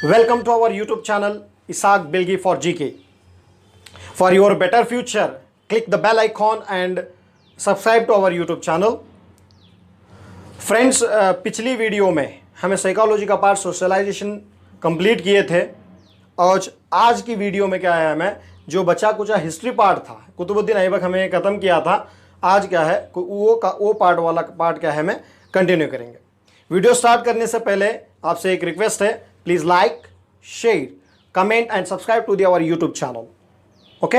Welcome to our YouTube channel Isaac Bilgi for GK. For your better future, click the bell icon and subscribe to our YouTube channel. Friends, पिछली video में हमें psychology का part socialisation complete किए थे और आज की video में क्या है, हमें जो बचा कुचा हिस्ट्री पार्ट था, कुतुबुद्दीन ऐबक हमें ख़त्म किया था। आज क्या है वो पार्ट वाला पार्ट क्या है हमें कंटिन्यू करेंगे। वीडियो स्टार्ट करने से पहले आपसे एक रिक्वेस्ट है, please like, share, comment and subscribe to the our YouTube channel. Okay,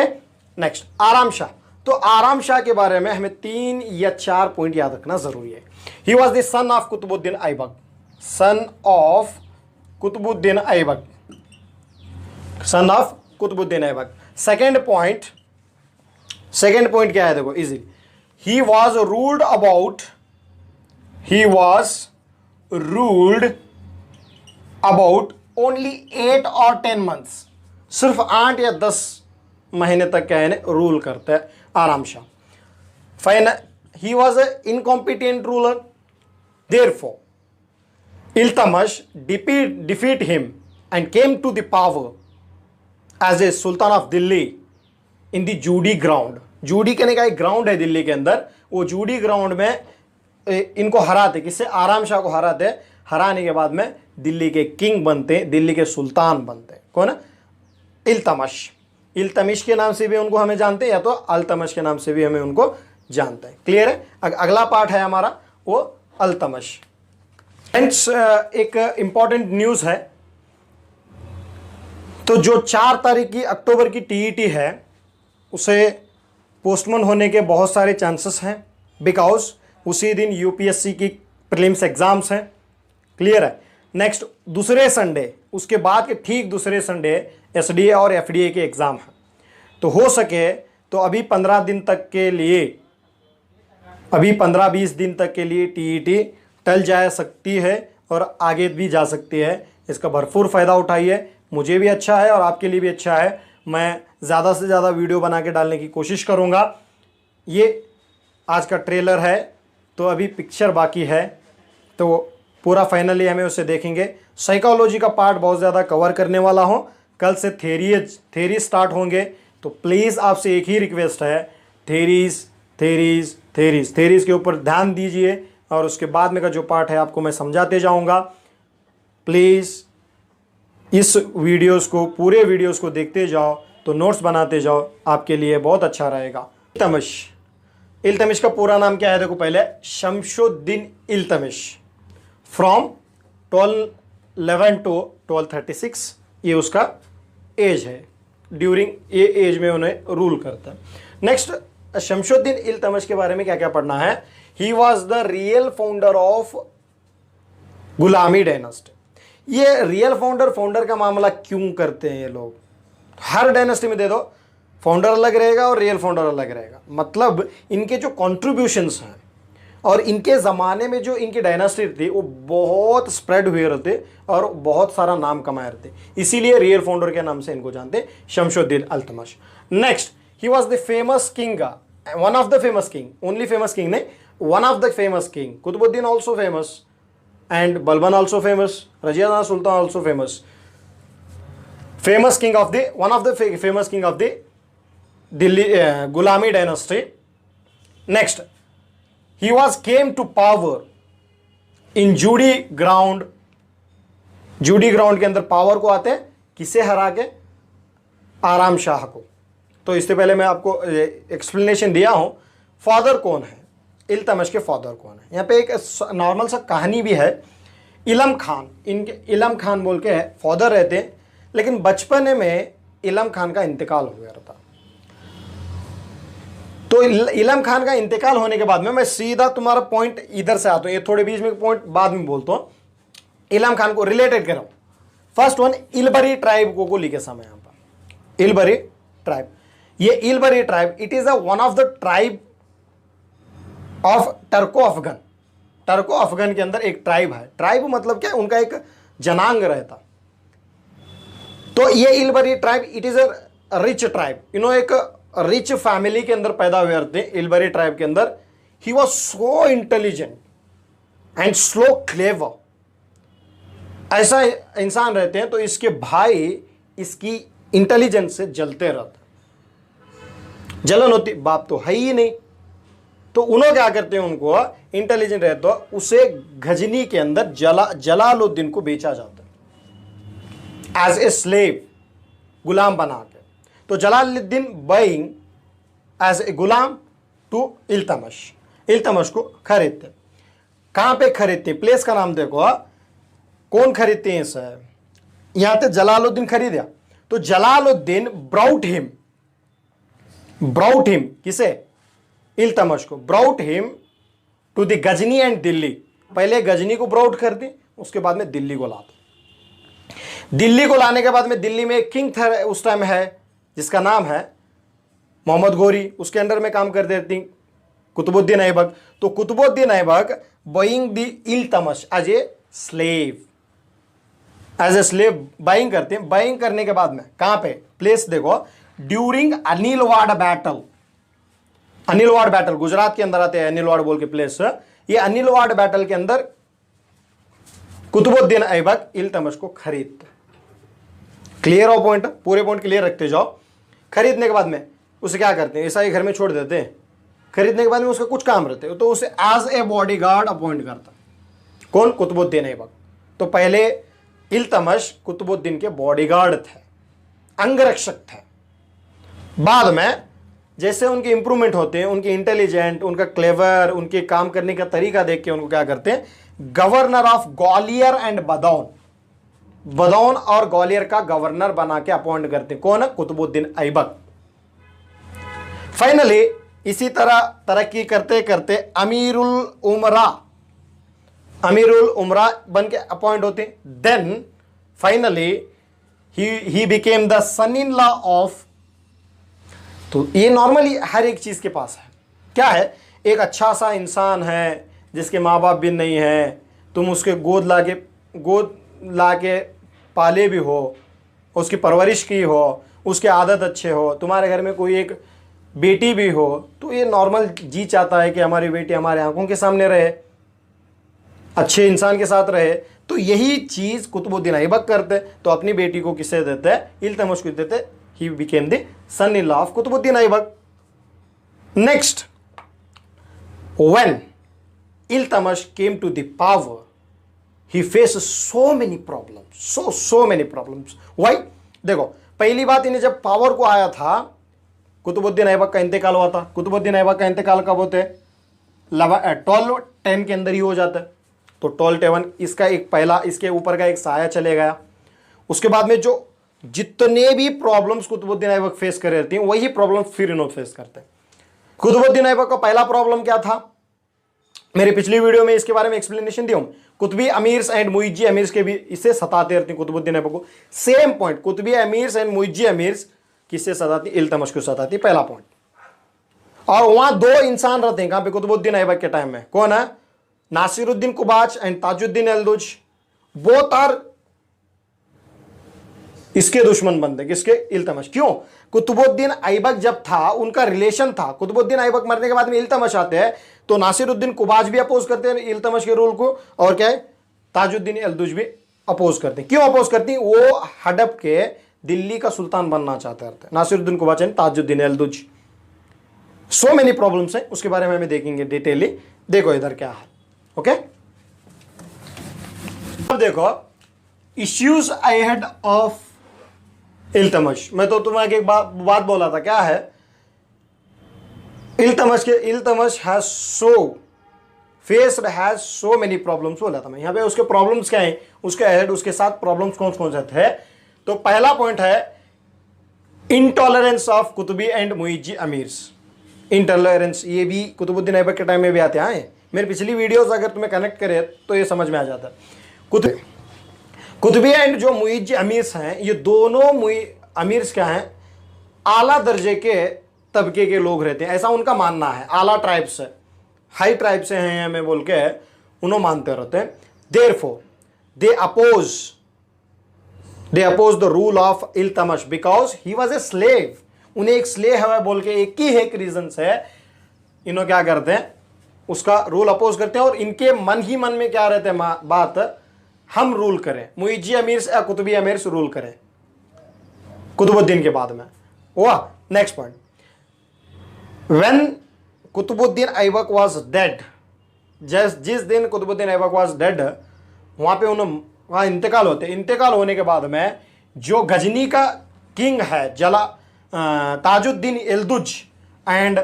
next Aram Shah. तो आराम शाह के बारे में हमें 3 या 4 पॉइंट याद रखना जरूरी है। He was the son of Qutbuddin Aibak, son of Qutbuddin Aibak, son of Qutbuddin Aibak. Second point क्या है, देखो easy. He was ruled about only 8 और 10 मंथ्स। सिर्फ 8 या 10 महीने तक क्या है रूल करते हैं Aram Shah. Fine, he was a incompetent ruler, therefore Iltutmish defeat him and came to the power as a sultan of Delhi in the Judi ground. Judi कहने का एक ग्राउंड है दिल्ली के अंदर, वो जूडी ग्राउंड में इनको हराते, किससे? आराम शाह को हराते। हराने के बाद में दिल्ली के किंग बनते, दिल्ली के सुल्तान बनते। कौन? इल्तमश। इल्तमिश के नाम से भी उनको हमें जानते हैं, या तो अल्तमश के नाम से भी हमें उनको जानते हैं। क्लियर है? अगला पार्ट है हमारा वो अल्तमश। फ्रेंड्स, एक इंपॉर्टेंट न्यूज़ है। तो जो 4 तारीख की अक्टूबर की टीईटी है उसे पोस्टपोन होने के बहुत सारे चांसेस हैं, बिकॉज उसी दिन यूपीएससी की प्रीलिम्स एग्जाम्स हैं। क्लियर है? नेक्स्ट दूसरे संडे, उसके बाद के ठीक दूसरे संडे एसडीए और एफडीए के एग्ज़ाम हैं। तो हो सके तो अभी 15 दिन तक के लिए, अभी 15-20 दिन तक के लिए टीईटी टल जा सकती है और आगे भी जा सकती है। इसका भरपूर फ़ायदा उठाइए, मुझे भी अच्छा है और आपके लिए भी अच्छा है। मैं ज़्यादा से ज़्यादा वीडियो बना के डालने की कोशिश करूँगा। ये आज का ट्रेलर है, तो अभी पिक्चर बाकी है, तो पूरा फाइनली हमें उसे देखेंगे। साइकोलॉजी का पार्ट बहुत ज़्यादा कवर करने वाला हूँ। कल से थेरी स्टार्ट होंगे, तो प्लीज़ आपसे एक ही रिक्वेस्ट है, थेरीज के ऊपर ध्यान दीजिए और उसके बाद में का जो पार्ट है आपको मैं समझाते जाऊँगा। प्लीज़ इस पूरे वीडियोस को देखते जाओ, तो नोट्स बनाते जाओ, आपके लिए बहुत अच्छा रहेगा। इल्तमिश का पूरा नाम क्या है? देखो पहले, शमशुद्दीन इल्तमिश, फ्रॉम 1211 to 1236 ये उसका एज है। ड्यूरिंग ये एज में उन्हें रूल करता है। नेक्स्ट, शमशुद्दीन इल्तमिश के बारे में क्या क्या पढ़ना है। He was the real founder of गुलामी डायनेस्टी। ये रियल फाउंडर का मामला क्यों करते हैं ये लोग? हर डायनेस्टी में दे दो, फाउंडर अलग रहेगा और रियल फाउंडर अलग रहेगा। मतलब इनके जो कॉन्ट्रीब्यूशंस हैं और इनके ज़माने में जो इनकी डायनेस्टी थी वो बहुत स्प्रेड हुए रहते और बहुत सारा नाम कमाए रहते, इसीलिए रियल फाउंडर के नाम से इनको जानते, Shamsuddin Iltutmish. Next, he was the famous king, one of the famous king, only famous king नहीं, one of the famous king. Qutbuddin also famous and Balban also famous, Razia Khan Sultan also famous. Famous king of the, one of the famous king of the Delhi गुलामी dynasty. Next, he came to power in Judi ground. Judi ground के अंदर power को आते हैं, किसे हरा के? आराम शाह को। तो इससे पहले मैं आपको एक्सप्लेनेशन दिया हूं, फादर कौन है, इल्तमिश के फादर कौन है। यहाँ पे एक नॉर्मल सा कहानी भी है। इलम खान, इनके इलम खान बोल के फादर रहते हैं, लेकिन बचपन में इलम खान का इंतकाल हो गया था। तो इलम खान का इंतकाल होने के बाद में मैं सीधा तुम्हारा पॉइंट इधर से आता हूँ, ये थोड़े बीच में पॉइंट बाद में बोलता हूँ। इलम खान को रिलेटेड कराऊँ। फर्स्ट वन, इलबरी ट्राइब को लेके समय यहाँ पर। इलबरी ट्राइब, ये Ilbari tribe it is one of the tribe of Turko Afghan. Turko Afghan के अंदर एक ट्राइब है। ट्राइब मतलब क्या? उनका एक जनांग रहता। तो ये Ilbari tribe it is a rich tribe, एक रिच फैमिली के अंदर पैदा हुए थे। इलबरी ट्राइब के अंदर he was so intelligent and slow clever ऐसा इंसान रहते हैं, तो इसके भाई इसकी इंटेलिजेंस से जलते रहते, जलन होती, बाप तो है ही नहीं, तो उन्होंने क्या करते हैं, उनको इंटेलिजेंट रहते तो उसे गजनी के अंदर जलालुद्दीन को बेचा जाता है एज ए स्लेव, गुलाम बना के। तो जलालुद्दीन बाइंग एज ए गुलाम टू इल्तमश, इल्तमश को खरीदते। कहां पे खरीदते, प्लेस का नाम देखो, कौन खरीदते हैं सर, यहां पे जलालुद्दीन खरीदा, तो जलालुद्दीन ब्राउट हिम किसे, इल्तमश को, brought him to the Ghazni and Delhi, पहले गजनी को ब्राउट करते, उसके बाद में दिल्ली को लाते। दिल्ली को लाने के बाद में दिल्ली में एक किंग था उस टाइम है, जिसका नाम है मोहम्मद गोरी, उसके अंडर में काम कर देती कुतुबुद्दीन ऐबक। तो Qutbuddin Aibak buying the Iltutmish as a slave, buying करते हैं। बाइंग करने के बाद में कहां पे, प्लेस देखो, during Anilwad battle, Anilwad battle Gujarat के अंदर आते हैं, अनिलवाड़ बोल के प्लेस, ये अनिलवाड़ बैटल के अंदर कुतुबुद्दीन ऐबक इल्तमश को खरीदते। क्लियर हो पॉइंट, पूरे पॉइंट क्लियर रखते जाओ। खरीदने के बाद में उसे क्या करते हैं, ऐसा ही घर में छोड़ देते हैं। खरीदने के बाद में उसका कुछ काम रहते हैं, तो उसे एज ए बॉडीगार्ड अपॉइंट करता, कौन, कुतुबुद्दीन ऐबक। तो पहले इल्तमश कुतुबुद्दीन के बॉडीगार्ड थे, अंगरक्षक थे। बाद में जैसे उनके इंप्रूवमेंट होते हैं, उनके इंटेलिजेंट, उनका क्लेवर, उनके काम करने का तरीका देख के उनको क्या करते हैं, गवर्नर ऑफ ग्वालियर एंड बदौन, बदौन और ग्वालियर का गवर्नर बना के अपॉइंट करते हैं, कौन, कुतुबुद्दीन ऐबक। फाइनली इसी तरह तरक्की करते करते अमीरुल उमरा बन के अपॉइंट होते। Then finally he became the son in law of, तो ये नॉर्मली हर एक चीज के पास है, क्या है, एक अच्छा सा इंसान है जिसके माँ बाप भी नहीं है, तुम उसके गोद लाके पाले भी हो, उसकी परवरिश की हो, उसके आदत अच्छे हो, तुम्हारे घर में कोई एक बेटी भी हो, तो ये नॉर्मल जी चाहता है कि हमारी बेटी हमारे आंखों के सामने रहे, अच्छे इंसान के साथ रहे। तो यही चीज कुतुबुद्दीन ऐबक करते, तो अपनी बेटी को किसे देते हैं, इल्तमश को देते। He became the son in law of Qutbuddin Aibak. Next, when Iltutmish came to the power, he faced so many problems, why? देखो, पहली बात, इन्हें जब पावर को आया था, कुतुबुद्दीन ऐबक का इंतकाल हुआ था। कुतुबुद्दीन ऐबक का इंतकाल कब होते हैं, 1210 के अंदर ही हो जाता है। तो 1210 इसका एक पहला, इसके ऊपर का एक साया चले गया। उसके बाद में जो जितने भी प्रॉब्लम्स कुतुबुद्दीन ऐबक फेस कर रहे थे, वही प्रॉब्लम्स फिर इन्होंने फेस करते हैं। कुतुबुद्दीन ऐबक का पहला प्रॉब्लम क्या था, मेरे पिछली वीडियो में इसके बारे में एक्सप्लेनेशन दिया हूं। कुतुबी अमीर्स एंड मुइज्जी अमीर्स के भी इसे सताते रहते हैं कुतुबुद्दीन ऐबक को। Same point, Qutubi अमीर्स and Muizzi अमीर्स किससे सताती, इल्तमश को सताती, पहला पॉइंट। और वहां दो इंसान रहते हैं कहां पे, कुतुबुद्दीन ऐबक के टाइम में, कौन है, Nasiruddin Qabacha and Tajuddin Yalduz. Both are इसके दुश्मन बनते, किसके, इल्तमश। क्यों, कुतुबुद्दीन ऐबक जब था, उनका रिलेशन था। कुतुबुद्दीन ऐबक मरने के बाद में इल्तमश आते हैं, तो नासिरुद्दीन कुबाच भी अपोज करते हैं इल्तमश के रूल को, और क्या है, ताजुद्दीन एल्दुज भी अपोज करते हैं। क्यों अपोज करती हैं, वो हड़प के दिल्ली का सुल्तान बनना चाहते थे, Nasiruddin Qabacha and Tajuddin Yalduz. So many problems हैं, उसके बारे में हमें देखेंगे डिटेली। देखो इधर क्या है, ओके। अब देखो इश्यूज अहेड ऑफ इल्तमश। मैं तो तुम्हें एक बात बोला था, क्या है, इल्तमश हैज सो मेनी प्रॉब्लम्स बोला था मैं। यहां पे उसके प्रॉब्लम्स क्या हैं, उसके अहेड, उसके साथ प्रॉब्लम्स कौन कौन से थे। तो पहला पॉइंट है intolerance of Qutbi and Muizzi अमीर्स। Intolerance, ये भी कुतुबुद्दीन ऐबक के टाइम में भी आते हैं। मेरी पिछली वीडियोस अगर तुम्हें कनेक्ट करे तो ये समझ में आ जाता है। कुतुबी एंड जो मुइज्जी अमीर्स हैं, ये दोनों अमीर्स क्या हैं, आला दर्जे के तबके के लोग रहते हैं, ऐसा उनका मानना है। आला ट्राइब से, हाई ट्राइब से हैं हमें बोल के उन्होंने मानते रहते हैं। Therefore they oppose the rule of Iltutmish because he was a slave. उन्हें एक स्लेव है बोल के एक ही एक रीजन से इन्होंने क्या करते हैं, उसका रूल अपोज करते हैं। और इनके मन ही मन में क्या रहते हैं बात, हम रूल करें, मुइज्जी अमीर या कुतुबी अमीर से रूल करें कुतुबुद्दीन के बाद में। हुआ। Next point, when Qutbuddin Aibak was dead, जिस दिन कुतुबुद्दीन ऐबक वाज डेड, वहां पे वहां इंतकाल होने के बाद में जो गजनी का किंग है ताजुद्दीन एल्दुज एंड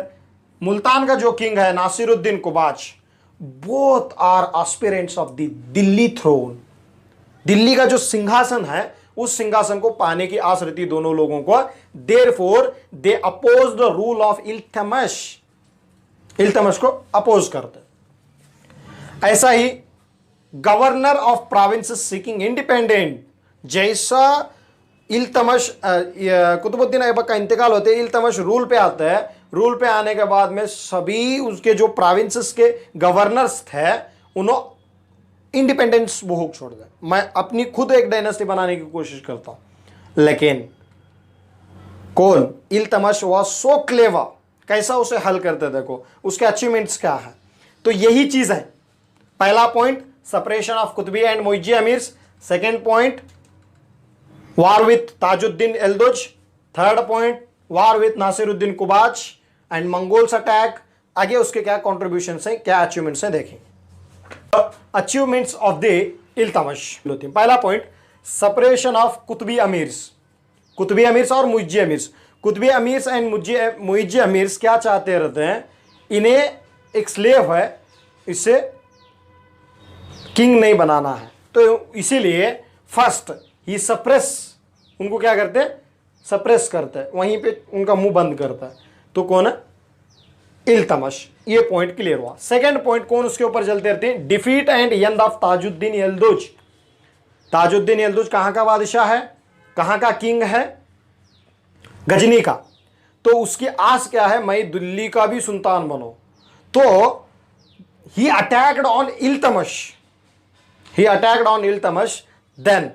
मुल्तान का जो किंग है Nasiruddin Qabacha, both are aspirants of the Delhi throne. Delhi का जो सिंहासन है उस सिंहासन को पाने की आस रहती दोनों लोगों को। Therefore they oppose the rule of Iltutmish को अपोज करते। ऐसा ही governor of provinces seeking independent, जैसा कुतुबुद्दीन ऐबक का इंतकाल होते इल्तमश रूल पे आता है। रूल पे आने के बाद में सभी उसके जो प्रोविंसेस के गवर्नर्स थे उन्होंने इंडिपेंडेंस भूख छोड़ दिया, मैं अपनी खुद एक डायनेस्टी बनाने की कोशिश करता हूं। लेकिन कौन? इल्तमश वाज सो क्लेवर, कैसा उसे हल करते देखो, उसके अचीवमेंट्स क्या है। तो यही चीज है। पहला point separation of Qutbi and Muizzi amirs, second point war with Tajuddin Yalduz, third point war with Nasiruddin Qabacha and Mongols attack. आगे उसके क्या कॉन्ट्रीब्यूशन है, क्या अचीवमेंट्स हैं देखें। Achievements of the Iltutmish. पहला point separation of Qutbi amirs और मुइज्जी अमीर्स। कुतुबी अमीर्स एंड मुइज्जी अमीर्स क्या चाहते रहते हैं, इन्हें एक स्लेव है, इसे किंग नहीं बनाना है, तो इसीलिए फर्स्ट ही सप्रेस, उनको क्या करते हैं, सप्रेस करते हैं, वहीं पे उनका मुंह बंद करता है। तो कौन है? इल्तमश। ये पॉइंट क्लियर हुआ। सेकंड पॉइंट कौन उसके ऊपर चलते रहते हैं, defeat and end of Tajuddin Yalduz. Tajuddin Yalduz कहां का बादशाह है, कहां का किंग है? गजनी का। तो उसकी आस क्या है, मैं दिल्ली का भी सुल्तान बनो। तो he attacked on Iltutmish, then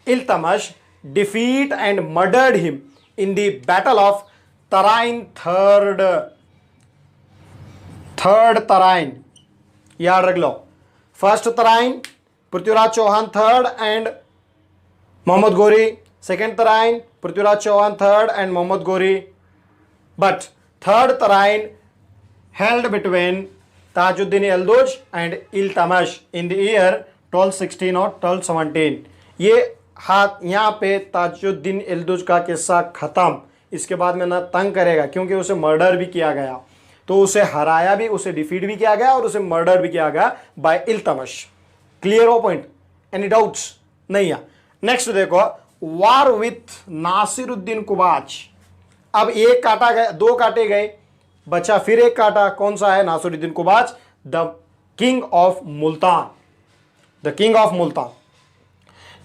Iltutmish defeat and murdered him in the battle of Tarain, third Tarain, याद रख लो। First Tarain Prithviraj Chauhan third and Mohammad Ghori, second Tarain Prithviraj Chauhan third and Mohammad Ghori, but third Tarain held between Tajuddin Yalduz and Iltutmish in the year 1216 और 1217। ये हाथ यहाँ पे ताजुद्दीन एल्दुज का किस्सा खत्म। इसके बाद में ना तंग करेगा, क्योंकि उसे मर्डर भी किया गया, तो उसे हराया भी, उसे डिफीट भी किया गया और उसे मर्डर भी किया गया बाय इल्तमश। क्लियर हो पॉइंट? Any doubts? नहीं है। नेक्स्ट देखो, वार विथ नासिरुद्दीन कुबाच। अब एक काटा गया, दो काटे गए, बचा फिर एक काटा, कौन सा है? Nasiruddin Qabacha, the king of Multan, the king of Multan.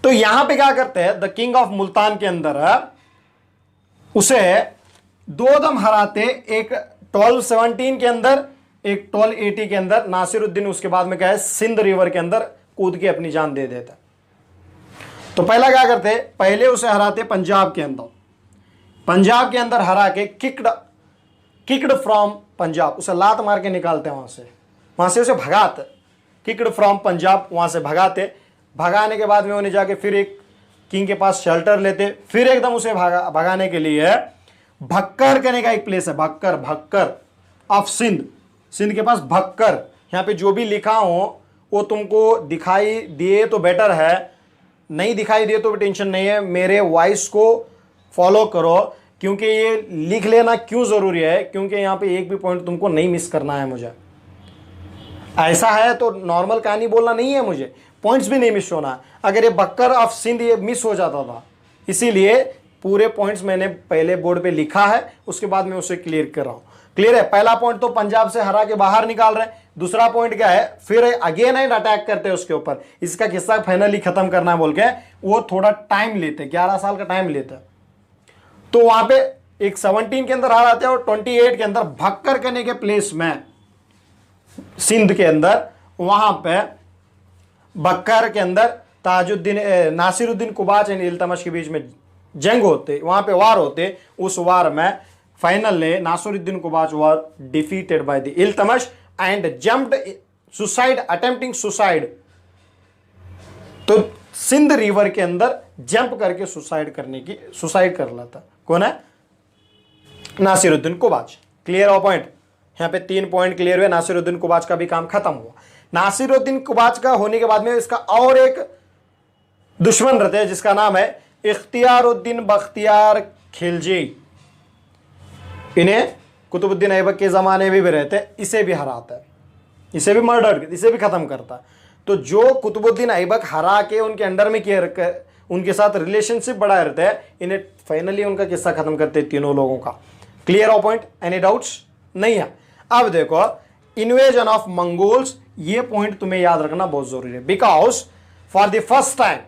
तो यहां पे क्या करते हैं, द किंग ऑफ मुल्तान के अंदर उसे दो दम हराते, एक 1217 के अंदर, एक 1280 के अंदर। नासिरुद्दीन उसके बाद में क्या है, सिंध रिवर के अंदर कूद के अपनी जान दे देता। तो पहला क्या करते, पहले उसे हराते पंजाब के अंदर हरा के किक्ड फ्रॉम पंजाब, उसे लात मार के निकालते, वहां से उसे भगाते, किक्ड फ्रॉम पंजाब, वहां से भगाने के बाद में उन्हें जाके फिर एक किंग के पास शेल्टर लेते, फिर एकदम उसे भगाने के लिए भक्कर कहने का एक प्लेस है, भक्कर ऑफ सिंध के पास भक्कर। यहाँ पे जो भी लिखा हो वो तुमको दिखाई दिए तो बेटर है, नहीं दिखाई दिए तो भी टेंशन नहीं है, मेरे वॉइस को फॉलो करो, क्योंकि ये लिख लेना क्यों ज़रूरी है, क्योंकि यहाँ पे एक भी पॉइंट तुमको नहीं मिस करना है। मुझे ऐसा है तो नॉर्मल कहानी बोलना नहीं है, मुझे पॉइंट्स भी नहीं मिस होना। अगर ये बक्कर ऑफ सिंध ये मिस हो जाता था, इसीलिए पूरे पॉइंट्स मैंने पहले बोर्ड पे लिखा है, उसके बाद मैं उसे क्लियर कर रहा हूँ। क्लियर है? पहला पॉइंट तो पंजाब से हरा के बाहर निकाल रहे हैं। दूसरा पॉइंट क्या है, फिर अगेन एंड अटैक करते हैं उसके ऊपर, इसका किस्सा फाइनली खत्म करना है बोल के वो थोड़ा टाइम लेते, 11 साल का टाइम लेते। तो वहां पे एक 17 के अंदर हराते हैं और 28 के अंदर भक्कर करने के प्लेस में सिंध के अंदर, वहां पे बक्कर के अंदर नासिरुद्दीन कुबाच एंड इल्तमश के बीच में जंग होते, वहां पे वार होते। उस वार में finally Nasiruddin Qabacha was defeated by the Iltutmish and jumped suicide, attempting suicide. तो सिंध रिवर के अंदर जंप करके सुसाइड कर लेता। कौन है? नासिरुद्दीन कुबाच। क्लियर हो पॉइंट? यहां पे 3 पॉइंट क्लियर हुए। नासिरुद्दीन कुबाच का भी काम खत्म हुआ। नासिरुद्दीन कुबाच का होने के बाद में इसका और एक दुश्मन रहते हैं जिसका नाम है इख्तियारुद्दीन बख्तियार खिलजी। इन्हें कुतुबुद्दीन ऐबक के ज़माने में भी रहते हैं, इसे भी हराता है, इसे भी मर्डर, इसे भी ख़त्म करता है। तो जो कुतुबुद्दीन ऐबक हरा के उनके अंडर में किया, उनके साथ रिलेशनशिप बढ़ाए रहते हैं, इन्हें फाइनली उनका किस्सा खत्म करते हैं तीनों लोगों का। क्लियर हो पॉइंट? Any doubts? नहीं है। अब देखो इन्वेजन ऑफ मंगोल्स, ये पॉइंट तुम्हें याद रखना बहुत जरूरी है, because for the first time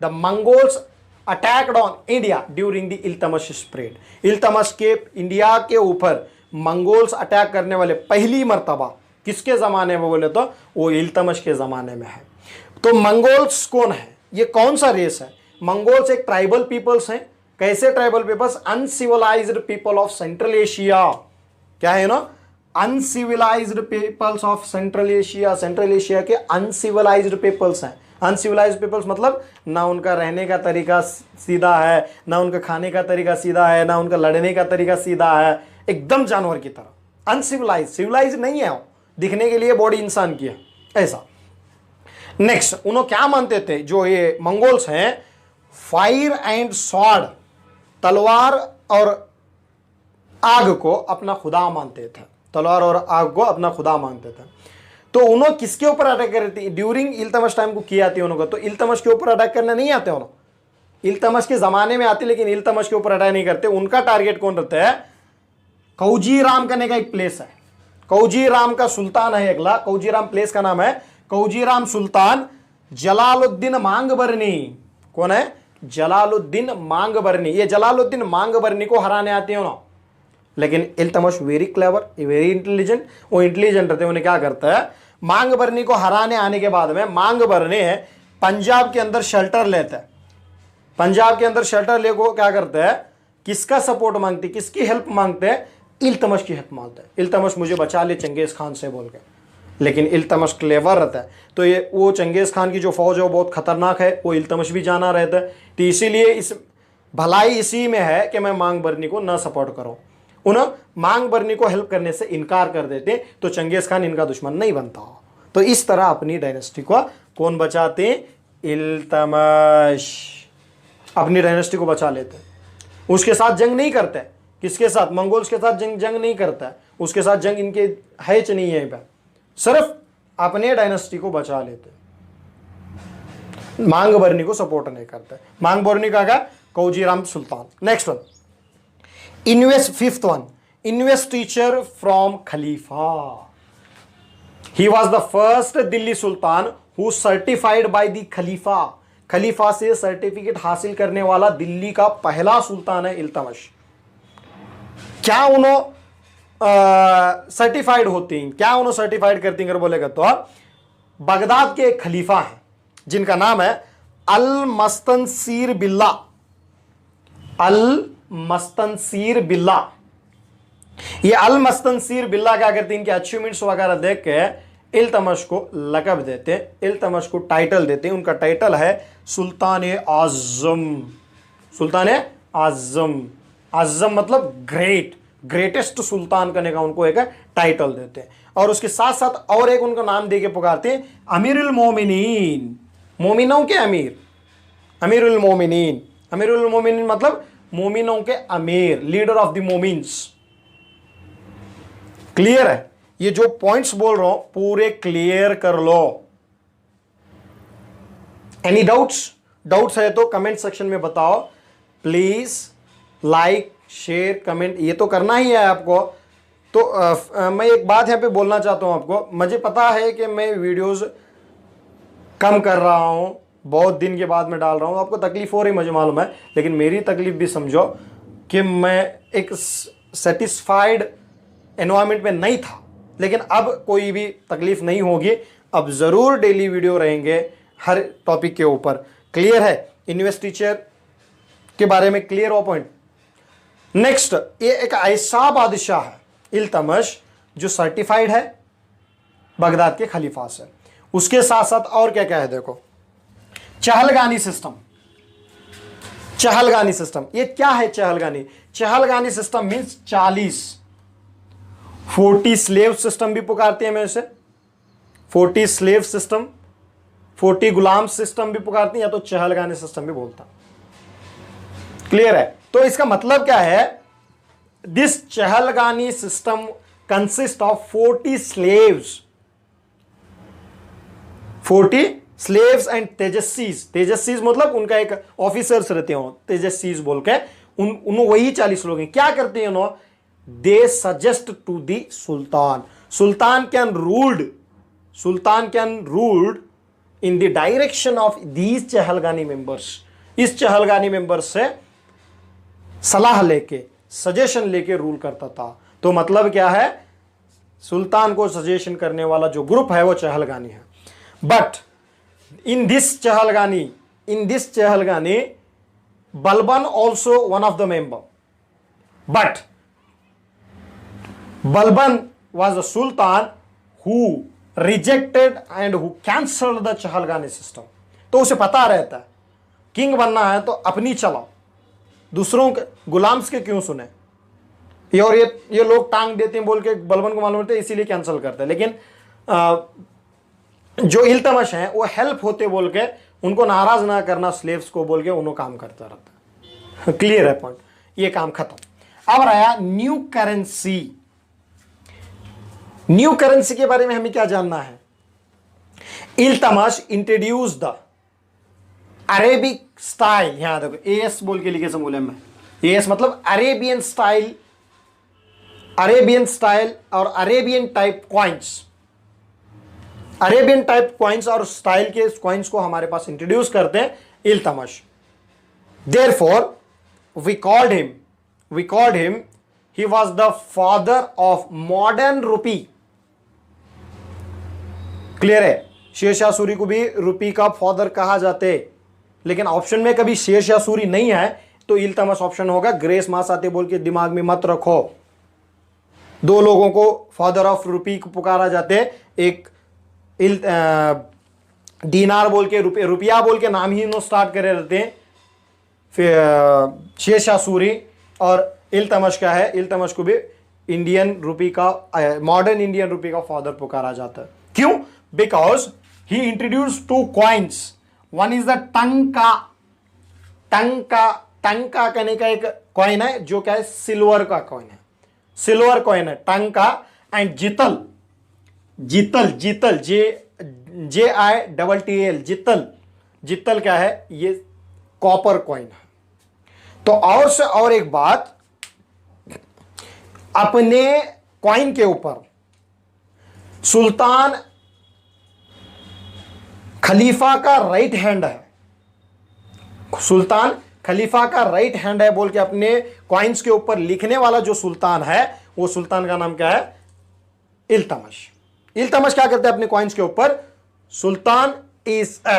the Mongols attacked on India during the Iltutmish spread. Iltutmish के इंडिया के ऊपर मंगोल्स अटैक करने वाले पहली मर्तबा किसके जमाने में बोले तो वो इल्तमश के जमाने में है। तो मंगोल्स कौन है? ये कौन सा रेस है? मंगोल्स एक ट्राइबल पीपल्स हैं। कैसे tribal peoples? Uncivilised people of Central Asia. क्या है ना? Uncivilised peoples of Central Asia. Central Asia के अनसिविलाइज्ड पीपल्स हैं। अनसिविलाइज्ड पीपल्स मतलब ना उनका रहने का तरीका सीधा है, ना उनका खाने का तरीका सीधा है, ना उनका लड़ने का तरीका सीधा है, एकदम जानवर की तरह। अनसिविलाइज, सिविलाइज नहीं है वो, दिखने के लिए बॉडी इंसान की है ऐसा। नेक्स्ट, उन्होंने क्या मानते थे जो ये मंगोल्स हैं? फायर एंड स्वॉर्ड, तलवार और आग को अपना खुदा मानते थे। तलवार और आग को अपना खुदा मानते थे। तो उन्होंने किसके ऊपर अटैक करे थे? ड्यूरिंग इल्तमश टाइम को किया आती है उन्होंने। तो इल्तमश के ऊपर अटैक करने नहीं आते उन्होंने, इल्तमश के जमाने में आते, लेकिन इल्तमश के ऊपर अटैक नहीं करते। उनका टारगेट कौन रहता है? कौजीराम करने का एक प्लेस है, कौजीराम का सुल्तान है अगला। कौजीराम प्लेस का नाम है कौजीराम सुल्तान जलालुद्दीन मांगबरनी। कौन है? जलालुद्दीन मांगबरनी। ये जलालुद्दीन मांगबरनी को हराने आते हैं उन्होंने, लेकिन इल्तमश वेरी क्लेवर, वेरी इंटेलिजेंट। वो इंटेलिजेंट रहते हैं। उन्हें क्या करता है? मांगबरनी को हराने आने के बाद में मांगबरनी पंजाब के अंदर शेल्टर लेता है। पंजाब के अंदर शेल्टर ले को क्या करता है? किसका सपोर्ट मांगते, किसकी हेल्प मांगते हैं? इल्तमश की हेल्प मांगते हैं। इल्तमश मुझे बचा ले चंगेज खान से बोल के। लेकिन इल्तमश क्लेवर रहता है, तो ये वो चंगेज खान की जो फौज है वो बहुत खतरनाक है, वो इल्तमश भी जाना रहता है। तो इसीलिए इस भलाई इसी में है कि मैं मांगबरनी को ना सपोर्ट करूं। उन्हें मांगबरनी को हेल्प करने से इनकार कर देते, तो चंगेज खान इनका दुश्मन नहीं बनता। तो इस तरह अपनी डायनेस्टी को कौन बचाते? इल्तमश अपनी डायनेस्टी को बचा लेते। उसके साथ जंग नहीं करते। किसके साथ? मंगोल्स के साथ जंग नहीं करता है। उसके साथ जंग इनके है च नहीं है, सिर्फ अपने डायनेस्टी को बचा लेते, मांगबरनी को सपोर्ट नहीं करते। मांगबरनी का क्या? कौजीराम सुल्तान। Next one, fifth one, investiture from Khalifa. He was the first Delhi Sultan who certified by the Khalifa. खलीफा से सर्टिफिकेट हासिल करने वाला दिल्ली का पहला सुल्तान है इल्तमश। क्या उन्होंने सर्टिफाइड होती हैं? क्या उन्होंने सर्टिफाइड करती हैं अगर बोलेगा तो बगदाद के एक खलीफा हैं जिनका नाम है अल मस्तनसीर बिल्ला। अल मस्तनसीर बिल्ला। ये अल मस्तनसीर बिल्ला क्या करते हैं? इनके अचीवमेंट्स वगैरह देख के इल्तमश को लक़ब देते हैं, इल्तमश को टाइटल देते हैं। उनका टाइटल है सुल्तान आज़म। सुल्तान आज़म, आज़म मतलब ग्रेट, ग्रेटेस्ट सुल्तान करने का उनको एक टाइटल देते हैं। और उसके साथ साथ और एक उनका नाम दे के पुकारते हैं अमीरुल मोमिनीन। मोमिनों के अमीर, अमीरुल मोमिनीन। अमीरुल मोमिनीन मतलब मोमिनों के अमीर, लीडर ऑफ द मोमिन्स। क्लियर है? ये जो पॉइंट्स बोल रहा हूं पूरे क्लियर कर लो। Any doubts? डाउट्स है तो कमेंट सेक्शन में बताओ प्लीज। लाइक, शेयर, कमेंट ये तो करना ही है आपको। तो मैं एक बात यहां पे बोलना चाहता हूं आपको। मुझे पता है कि मैं वीडियोस कम कर रहा हूं, बहुत दिन के बाद मैं डाल रहा हूं, आपको तकलीफ हो रही मुझे मालूम है, लेकिन मेरी तकलीफ भी समझो कि मैं एक सेटिस्फाइड एनवायरमेंट में नहीं था। लेकिन अब कोई भी तकलीफ नहीं होगी। अब ज़रूर डेली वीडियो रहेंगे हर टॉपिक के ऊपर। क्लियर है? इन्वेस्टिचर के बारे में क्लियर हो पॉइंट। नेक्स्ट, ये एक ऐसा बादशाह है इल्तमश जो सर्टिफाइड है बगदाद के खलीफा से। उसके साथ साथ और क्या क्या है देखो। चहलगानी सिस्टम। चहलगानी सिस्टम ये क्या है? चहलगानी, चहलगानी सिस्टम मींस 40 स्लेव सिस्टम भी पुकारते हैं मैं इसे, 40 स्लेव सिस्टम, 40 गुलाम सिस्टम भी पुकारते हैं, या तो चहलगानी सिस्टम भी बोलता। क्लियर है? तो इसका मतलब क्या है? This Chahalgani system consist of 40 slaves, 40 slaves and तेजस्वीज। तेजस्वीज मतलब उनका एक ऑफिसर्स रहते हो, तेजस्वीज बोल के उन वही 40 लोग हैं। क्या करते हैं उन्होंने? They suggest to the sultan, sultan can ruled in the direction of these Chahalgani members. इस चहलगानी मेंबर्स से सलाह लेके, सजेशन लेके रूल करता था। तो मतलब क्या है? सुल्तान को सजेशन करने वाला जो ग्रुप है वो चहलगानी है। But in this Chahalgani, Balban also one of the member, but Balban was a sultan who rejected and who cancelled the Chahalgani system। तो उसे पता रहता है किंग बनना है तो अपनी चलाओ, दूसरों के गुलाम्स के क्यों सुने। और ये लोग टांग देते हैं बोल के बलबन को मालूम होता है, इसीलिए कैंसिल करते हैं। लेकिन जो इल्तमश हैं वो हेल्प होते बोल के उनको नाराज ना करना स्लेव्स को बोल के उन्होंने काम करता रहता है। क्लियर है पॉइंट? ये काम खत्म। अब रहा न्यू करेंसी। न्यू करेंसी के बारे में हमें क्या जानना है? इल्तमश इंट्रोड्यूस द अरेबिक स्टाइल। यहां देखो एएस बोल के लिखे समूले में, एएस मतलब अरेबियन स्टाइल और Arabian type coins. Arabian type coins और स्टाइल के कॉइन्स को हमारे पास इंट्रोड्यूस करते हैं Iltutmish. Therefore we called him he was the father of modern rupee. Clear है? शेरशाह सूरी को भी रुपी का फादर कहा जाते, लेकिन ऑप्शन में कभी शेरशाह सूरी नहीं है तो इल्तमश ऑप्शन होगा। ग्रेस मास आते बोल के दिमाग में मत रखो। दो लोगों को फादर ऑफ रुपी को पुकारा जाते, एक दीनार बोल के रुपया बोल के नाम ही नो स्टार्ट करे रहते हैं, फिर शेरशाह सूरी। और इल्तमश क्या है? इल्तमश को भी इंडियन रुपी का, मॉडर्न इंडियन रुपी का फादर पुकारा जाता है। क्यों? Because he introduce 2 coins. One is the टंका। टंका कहने का एक कॉइन है जो क्या है? सिल्वर का कॉइन है, सिल्वर कॉइन है टंका। एंड जितल JITTL जितल क्या है? ये कॉपर कॉइन है। तो और से और एक बात, अपने कॉइन के ऊपर सुल्तान खलीफा का राइट हैंड है, सुल्तान खलीफा का राइट हैंड है बोल के अपने कॉइन्स के ऊपर लिखने वाला जो सुल्तान है वो सुल्तान का नाम क्या है? इल्तमश। इल्तमश क्या करते हैं अपने कॉइन्स के ऊपर? Sultan is a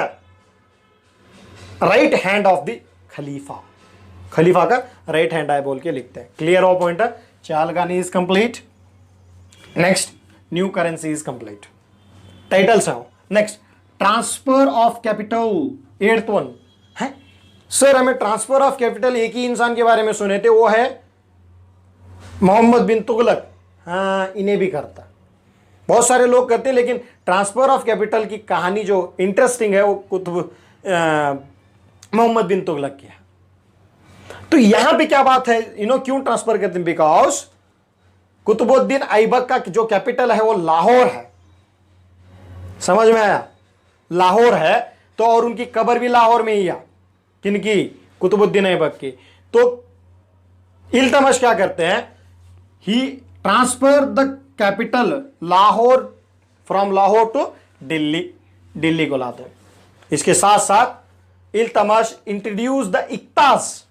right hand of the khalifa, खलीफा का राइट हैंड है बोल के लिखते हैं। क्लियर हो point? Chahalgani is complete. Next new currency is complete. Titles हैं। Next transfer of capital, 8th one है। सर हमें ट्रांसफर ऑफ कैपिटल एक ही इंसान के बारे में सुने थे, वो है मोहम्मद बिन तुगलक। हाँ, इन्हें भी करता, बहुत सारे लोग करते हैं, लेकिन ट्रांसफर ऑफ कैपिटल की कहानी जो इंटरेस्टिंग है वो मोहम्मद बिन तुगलक की है। तो यहां पे क्या बात है? क्यों ट्रांसफर करते हैं? बिकॉज कुतुबुद्दीन ऐबक का जो कैपिटल है वो लाहौर है। समझ में आया? लाहौर है तो, और उनकी कब्र भी लाहौर में ही है। किनकी? कुतुबुद्दीन ऐबक की। तो इल्तमश क्या करते हैं? He transfer the capital Lahore, from Lahore to Delhi को लाते हैं। इसके साथ साथ Iltutmish introduce the iqta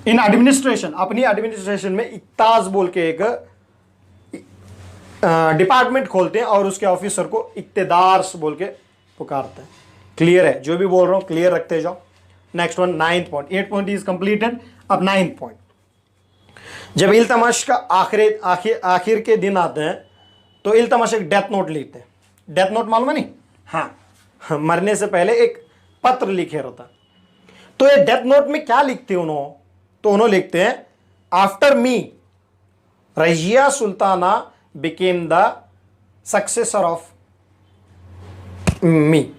in administration. अपनी एडमिनिस्ट्रेशन में इक्ताज बोल के एक डिपार्टमेंट खोलते हैं और उसके ऑफिसर को इक्तेदार बोल के पुकारते हैं। क्लियर है? जो भी बोल रहा हूं क्लियर रखते जाओ। Next one 9th point. 8th point is completed. अब 9th पॉइंट, जब इल्तमश का आखिर के दिन आते हैं तो इल्तमश एक डेथ नोट लिखते हैं। डेथ नोट मालूम है नहीं? हाँ, मरने से पहले एक पत्र लिखे रहता। तो ये डेथ नोट में क्या लिखते हैं उन्होंने, तो उन्होंने लिखते हैं after me Razia Sultana became the successor of me.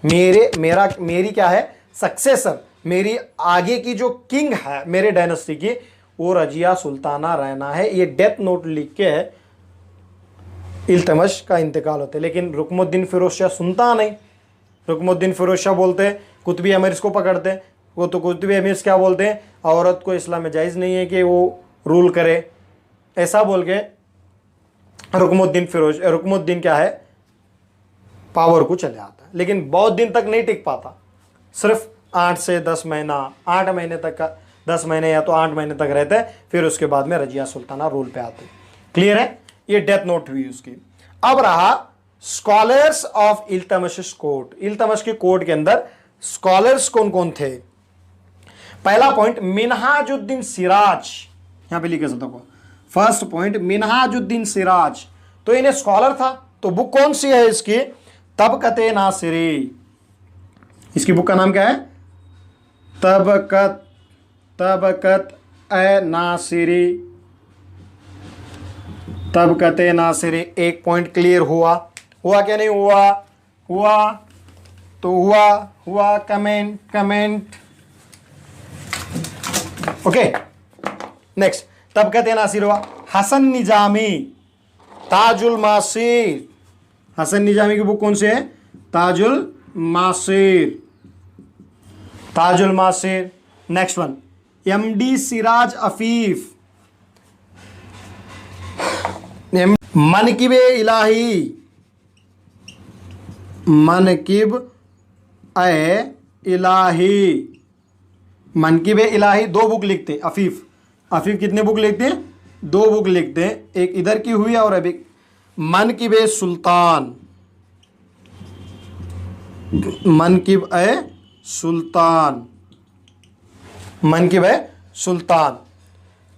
मेरी क्या है, सक्सेसर, मेरी आगे की जो किंग है मेरे डायनेस्टी की, वो रजिया सुल्ताना रहना है। ये डेथ नोट लिख के इल्तमश का इंतकाल होता है। लेकिन रुकमुद्दीन फिरोज शाह सुनता नहीं। रुकमुद्दीन फिरोज शाह बोलते हैं, कुतुबी अमीर इसको पकड़ते हैं। वो तो कुतुबी अमीर क्या बोलते हैं, औरत को इस्लाम में जायज़ नहीं है कि वो रूल करे, ऐसा बोल के रुकमुद्दीन क्या है, पावर को चले आता है। लेकिन बहुत दिन तक नहीं टिक पाता, सिर्फ 8 से 10 महीना, 8 महीने तक का, 10 महीने या तो 8 महीने तक रहते हैं, फिर उसके बाद में रजिया सुल्ताना रूल पे आते। क्लियर है, ये डेथ नोट हुई उसकी। अब रहा स्कॉलर्स ऑफ इल्तमश कोर्ट। इल्तमश के कोर्ट के अंदर स्कॉलर्स कौन कौन थे। पहला पॉइंट मिनहाजुद्दीन सिराज, यहां पे लिखे सकते हो। फर्स्ट पॉइंट मिनहाजुद्दीन सिराज, तो इन्हें स्कॉलर था। तो बुक कौन सी है इसकी, तबकते नासिरी। इसकी बुक का नाम क्या है, तबकत ए नासिरी, तबकते नासिरी। एक पॉइंट क्लियर हुआ क्या नहीं हुआ, तो हुआ। कमेंट। ओके, नेक्स्ट तबकते नासिर हुआ। हसन निजामी, ताजुल मासिर। हसन निजामी की बुक कौन सी है, Taj ul Maasir. Next one MD Siraj Afif, Manaqib e Ilahi, Manaqib Ilahi 2 book लिखते। अफीफ कितने बुक लिखते हैं, 2 बुक लिखते हैं। एक इधर की हुई और अभी मनकिब सुल्तान, मनकिब सुल्तान।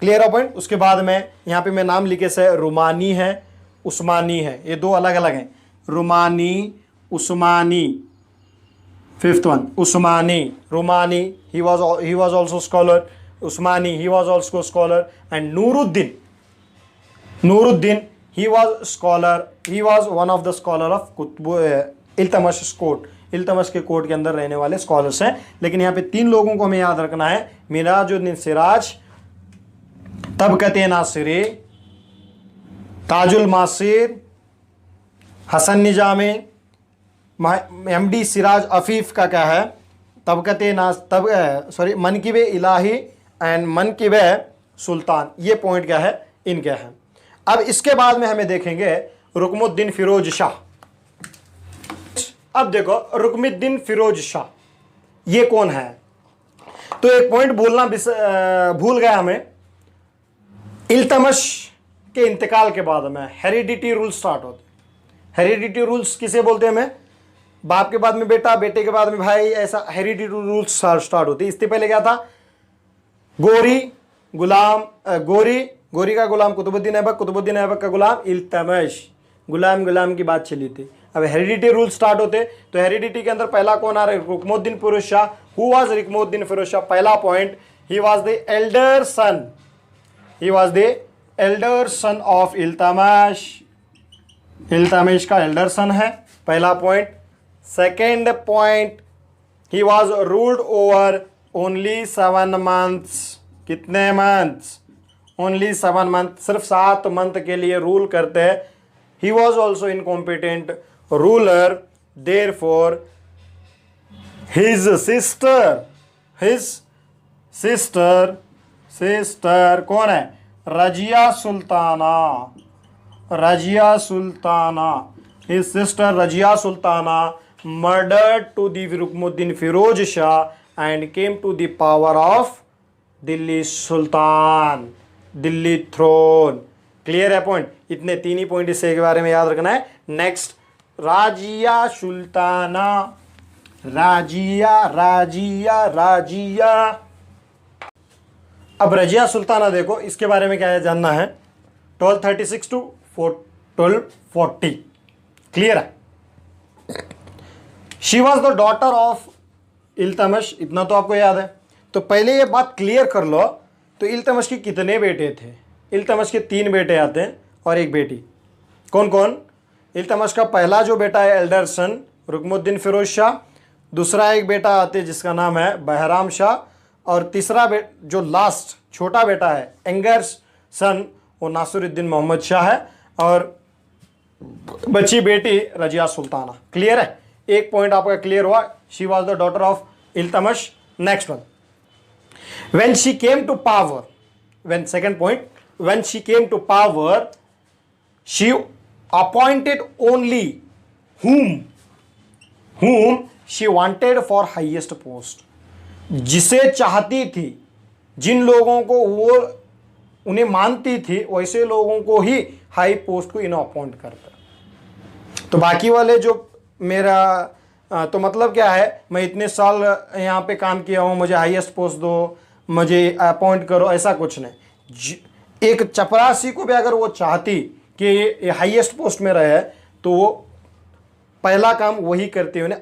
क्लियर है पॉइंट। उसके बाद में यहाँ पे मैं नाम लिखे से रुमानी है, उस्मानी है, ये 2 अलग अलग हैं। Rumani, Usmani. Fifth one Usmani, Rumani, he was also scholar. Usmani, he was also scholar. And Nuruddin, he was scholar. He was one of the scholar of Iltutmish court. Iltutmish के कोर्ट के अंदर रहने वाले स्कॉलर्स हैं। लेकिन यहाँ पे 3 लोगों को हमें याद रखना है, मिनहाजुद्दीन सिराज, तबकते नासिरी, ताजुल मासिर, हसन निजामी, एमडी सिराज अफीफ का क्या है, मनकिब इलाही एंड मनकिब सुल्तान। ये पॉइंट क्या है, इनके हैं। अब इसके बाद में हमें देखेंगे रुकमुद्दीन फिरोज शाह। अब देखो रुकमुद्दीन फिरोज शाह ये कौन है, तो एक पॉइंट भूल गया हमें। इल्तमश के इंतकाल के बाद में हेरिडिटी रूल्स स्टार्ट होते। हेरिडिटी रूल्स किसे बोलते हैं, हमें बाप के बाद में बेटा, बेटे के बाद में भाई, ऐसा हेरिडिटी रूल्स स्टार्ट होते। इससे पहले क्या था, गोरी का गुलाम कुतुबुद्दीन ऐबक, कुतुबुद्दीन ऐबक का गुलाम इल्तमश, गुलाम की बात चली थी। अब हेरिडिटी रूल स्टार्ट होते, तो हेरिडिटी के अंदर पहला कौन आ रहा है, रुकमुद्दीन फिरोज शाह। हु वाज रुकमुद्दीन फिरोज शाह, पहला point, he was the elder son of Iltutmish का एल्डर सन है, पहला point. Second point, he was ruled over only 7 months. कितने मंथ्स, ओनली 7 मंथ, सिर्फ 7 मंथ के लिए रूल करते हैं। He was also incompetent ruler, therefore his sister कौन है, Razia Sultana, his sister Razia Sultana murdered to the Rukmuddin Firoz Shah and came to the power of Delhi sultan, Delhi throne. Clear है point, इतने 3 ही point इससे के बारे में याद रखना है। नेक्स्ट राजिया सुल्ताना, राजिया। अब रजिया सुल्ताना देखो, इसके बारे में क्या है जानना है। 1236 to 1240 क्लियर है। She was the daughter of Iltutmish, इतना तो आपको याद है। तो पहले ये बात क्लियर कर लो, तो इल्तमश के कितने बेटे थे? इल्तमश के 3 बेटे आते हैं और 1 बेटी। कौन कौन? इल्तमश का पहला जो बेटा है एल्डर सन रुकमुद्दीन फिरोज शाह, दूसरा एक बेटा आते हैं जिसका नाम है बहराम शाह, और तीसरा जो लास्ट छोटा बेटा है एंगर सन, वो नासिरुद्दीन मोहम्मद शाह है, और बची बेटी रजिया सुल्ताना। क्लियर है? एक पॉइंट आपका क्लियर हुआ, she was the daughter of Iltutmish. Next one, when she came to power, second point, when she came to power, she appointed only whom she wanted for highest post, जिसे चाहती थी, जिन लोगों को वो उन्हें मानती थी, वैसे लोगों को ही हाई पोस्ट को इन्हें अपॉइंट करता। तो बाकी वाले जो मेरा तो मतलब क्या है, मैं इतने साल यहाँ पे काम किया हूँ, मुझे हाईएस्ट पोस्ट दो, मुझे अपॉइंट करो, ऐसा कुछ नहीं। एक चपरासी को भी अगर वो चाहती कि ये हाईएस्ट पोस्ट में रहे, तो वो पहला काम वही करते उन्हें,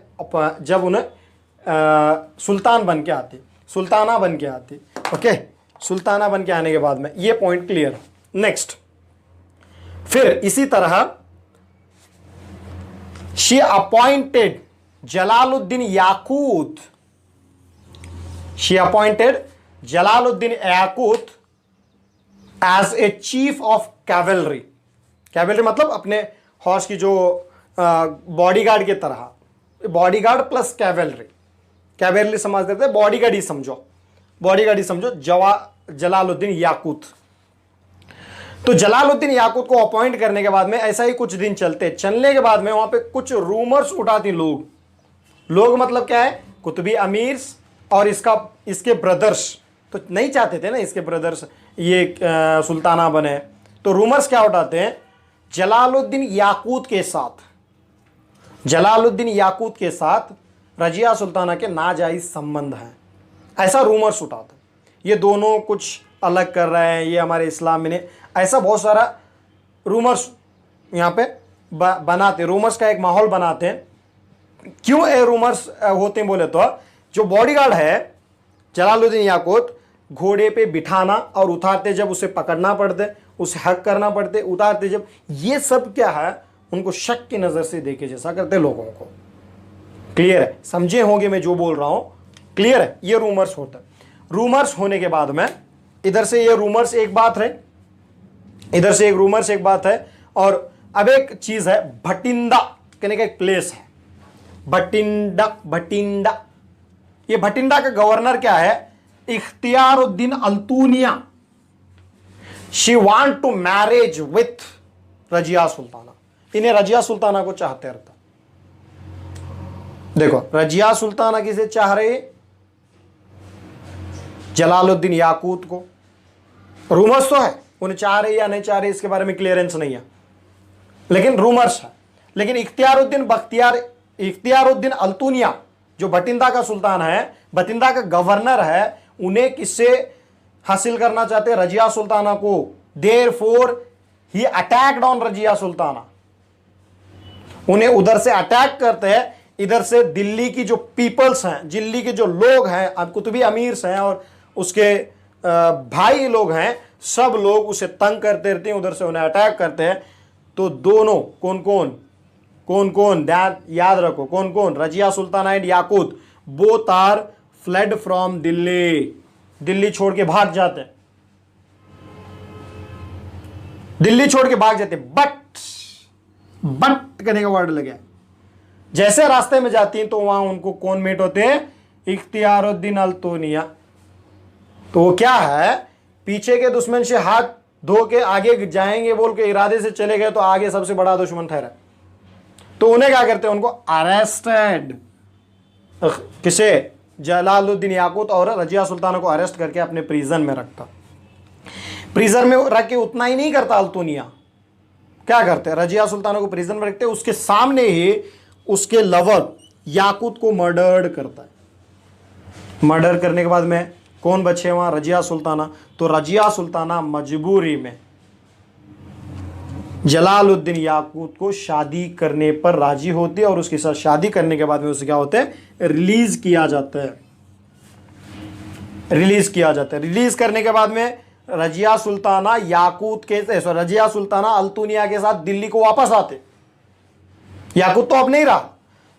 जब उन्हें सुल्तान बन के आती, सुल्ताना बन के आती। ओके, सुल्ताना बन के आने के बाद में ये पॉइंट क्लियर। नेक्स्ट, फिर इसी तरह she appointed Jalaluddin Yaqut, she appointed Jalaluddin Yaqut as a chief of cavalry. Cavalry मतलब अपने हॉर्स की जो बॉडीगार्ड की तरह, बॉडीगार्ड प्लस कैवेलरी, कैवेलरी समझ देते, बॉडीगार्ड ही समझो, बॉडीगार्ड ही समझो, जलालुद्दीन याकूत। तो जलालुद्दीन याकूत को अपॉइंट करने के बाद में ऐसा ही कुछ दिन चलने के बाद में वहां पे कुछ रूमर्स उठाती लोग मतलब क्या है, कुतुबी अमीर और इसके ब्रदर्स तो नहीं चाहते थे ना इसके ब्रदर्स ये सुल्ताना बने। तो रूमर्स क्या उठाते हैं, जलालुद्दीन याकूत के साथ रजिया सुल्ताना के नाजायज संबंध हैं, ऐसा रूमर्स उठाते हैं। ये दोनों कुछ अलग कर रहे हैं, ये हमारे इस्लाम में नहीं, ऐसा बहुत सारा रूमर्स यहाँ पे बनाते, रूमर्स का एक माहौल बनाते हैं। क्यों ये रूमर्स होते हैं बोले तो, जो बॉडीगार्ड है जलालुद्दीन याकूत, घोड़े पे बिठाना और उतारते जब उसे पकड़ना पड़ते, उसे हक करना पड़ते, उतारते जब, ये सब क्या है, उनको शक की नज़र से देखे जैसा करते लोगों को। क्लियर है? समझे होंगे मैं जो बोल रहा हूं, क्लियर है? ये रूमर्स होता है। रूमर्स होने के बाद में इधर से ये रूमर्स एक बात है, इधर से एक रूमर्स एक बात है, और अब एक चीज है, भटिंडा कहने का एक प्लेस है, भटिंडा। ये भटिंडा का गवर्नर क्या है, Ikhtiyaruddin Altunia. She want to marriage with Razia Sultana, इन्हें रजिया सुल्ताना को चाहते रहता। देखो, रजिया सुल्ताना किसे चाह रहे, जलालुद्दीन याकूत को। रूमर्स तो है, उन्हें चाह रहे या नहीं चाह रहे इसके बारे में क्लियरेंस नहीं है, लेकिन रूमर्स है। लेकिन इख्तियारुद्दीन अल्तूनिया जो भटिंडा का सुल्तान है, भटिंडा का गवर्नर है, उन्हें किससे हासिल करना चाहते हैं, रजिया सुल्ताना को। Therefore he attacked on Razia Sultana, उन्हें उधर से अटैक करते हैं। इधर से दिल्ली की जो पीपल्स हैं, दिल्ली के जो लोग हैं, अब कुतुबी अमीर्स हैं और उसके भाई लोग हैं, सब लोग उसे तंग करते रहते हैं, उधर से उन्हें अटैक करते हैं। तो दोनों कौन कौन याद रखो, कौन कौन, Razia Sultana and Yaqut, both are fled from Delhi छोड़ के भाग जाते हैं, दिल्ली छोड़ के भाग जाते। बट कहने का वर्ड लगे, जैसे रास्ते में जाती हैं तो वहां उनको कौन मीट होते हैं, इख्तियारुद्दीन अल्तूनिया। तो वो क्या है, पीछे के दुश्मन से हाथ धो के आगे जाएंगे बोल के इरादे से चले गए, तो आगे सबसे बड़ा दुश्मन ठहरा। तो उन्हें क्या करते हैं, उनको अरेस्टेड, किसे, जलालुद्दीन याकूत और रजिया सुल्ताना को अरेस्ट करके अपने प्रिजन में रखता। प्रिजन में रख के उतना ही नहीं करता, अल्तूनिया क्या करते हैं, रजिया सुल्ताना को प्रिजन में रखते, उसके सामने ही उसके लवर याकूत को मर्डर करता है। मर्डर करने के बाद में कौन बचे वहां, रजिया सुल्ताना। तो रजिया सुल्ताना जलालुद्दीन याकूत को शादी करने पर राजी होती है और उसके साथ शादी करने के बाद में उसे क्या होता है, रिलीज किया जाता है। रिलीज करने के बाद में रजिया सुल्ताना रजिया सुल्ताना अल्तुनिया के साथ दिल्ली को वापस आते। याकूत तो अब नहीं रहा।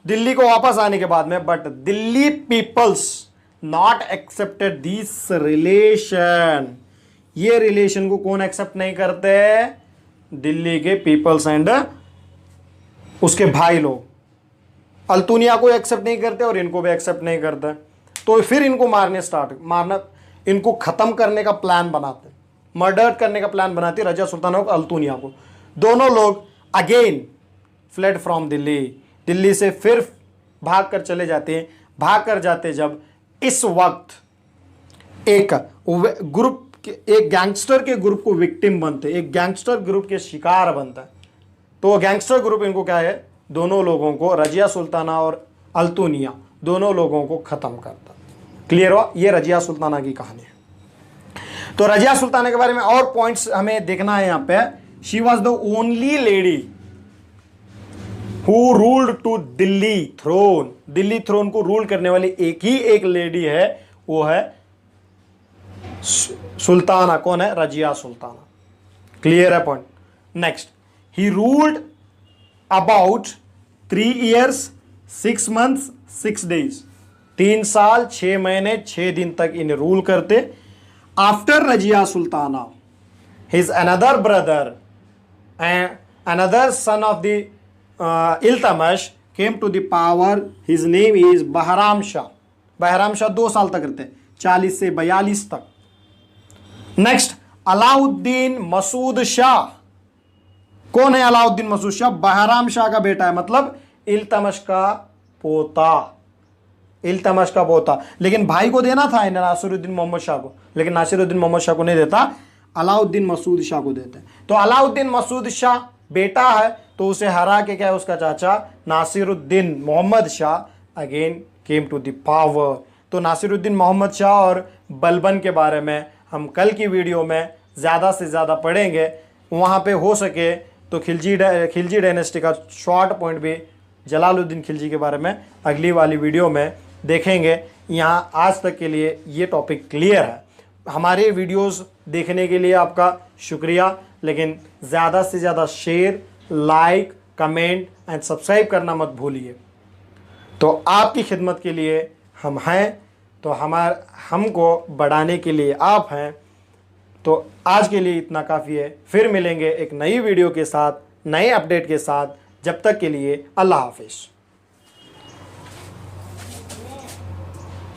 दिल्ली को वापस आने के बाद में but Delhi peoples not accepted this relation. ये रिलेशन को कौन एक्सेप्ट नहीं करते? दिल्ली के पीपल्स एंड उसके भाई लोग अल्तुनिया को एक्सेप्ट नहीं करते और इनको भी एक्सेप्ट नहीं करते। तो फिर इनको मारना इनको खत्म करने का प्लान बनाते, मर्डर करने का प्लान बनाते रजिया सुल्ताना को, अल्तुनिया को। दोनों लोग अगेन फ्लेड फ्रॉम दिल्ली से फिर भाग कर चले जाते हैं। भाग कर जाते जब इस वक्त एक गैंगस्टर के ग्रुप को विक्टिम बनते, एक गैंगस्टर ग्रुप के शिकार बनता है। तो गैंगस्टर ग्रुप इनको क्या है, दोनों लोगों को, रजिया सुल्ताना और अल्तुनिया दोनों लोगों को खत्म करता। क्लियर हुआ? ये रजिया सुल्ताना की कहानी है। तो रजिया सुल्ताना के बारे में और पॉइंट्स हमें देखना है यहां पे। She was the only lady who ruled to Delhi throne. Delhi throne को रूल करने वाली एक लेडी है, वो है सुल्ताना। कौन है? रजिया सुल्ताना। क्लियर है point? Next, he ruled about 3 years 6 months 6 days। 3 साल 6 महीने 6 दिन तक इन्हें रूल करते। After Razia Sultana his another brother and another son of the Iltutmish came to the power. His name is Bahram Shah. Bahram Shah 2 साल तक रहते, 40 से 42 तक। नेक्स्ट, अलाउद्दीन मसूद शाह। कौन है अलाउद्दीन मसूद शाह? बहराम शाह का बेटा है, मतलब इल्तमश का पोता। लेकिन भाई को देना था नासिरुद्दीन मोहम्मद शाह को, लेकिन नासिरुद्दीन मोहम्मद शाह को नहीं देता, अलाउद्दीन मसूद शाह को देते हैं। तो अलाउद्दीन मसूद शाह बेटा है, तो उसे हरा के क्या है, उसका चाचा Nasiruddin Mohammad Shah again came to the power. तो नासिरुद्दीन मोहम्मद शाह और बलबन के बारे में हम कल की वीडियो में ज़्यादा से ज़्यादा पढ़ेंगे। वहाँ पे हो सके तो खिलजी डायनेस्टी का शॉर्ट पॉइंट भी, जलालुद्दीन खिलजी के बारे में अगली वाली वीडियो में देखेंगे। यहाँ आज तक के लिए ये टॉपिक क्लियर है। हमारे वीडियोस देखने के लिए आपका शुक्रिया, लेकिन ज़्यादा से ज़्यादा share, like, comment and subscribe करना मत भूलिए। तो आपकी खिदमत के लिए हम हैं, तो हमको बढ़ाने के लिए आप हैं। तो आज के लिए इतना काफ़ी है। फिर मिलेंगे एक नई वीडियो के साथ, नए अपडेट के साथ। जब तक के लिए अल्लाह हाफिज़।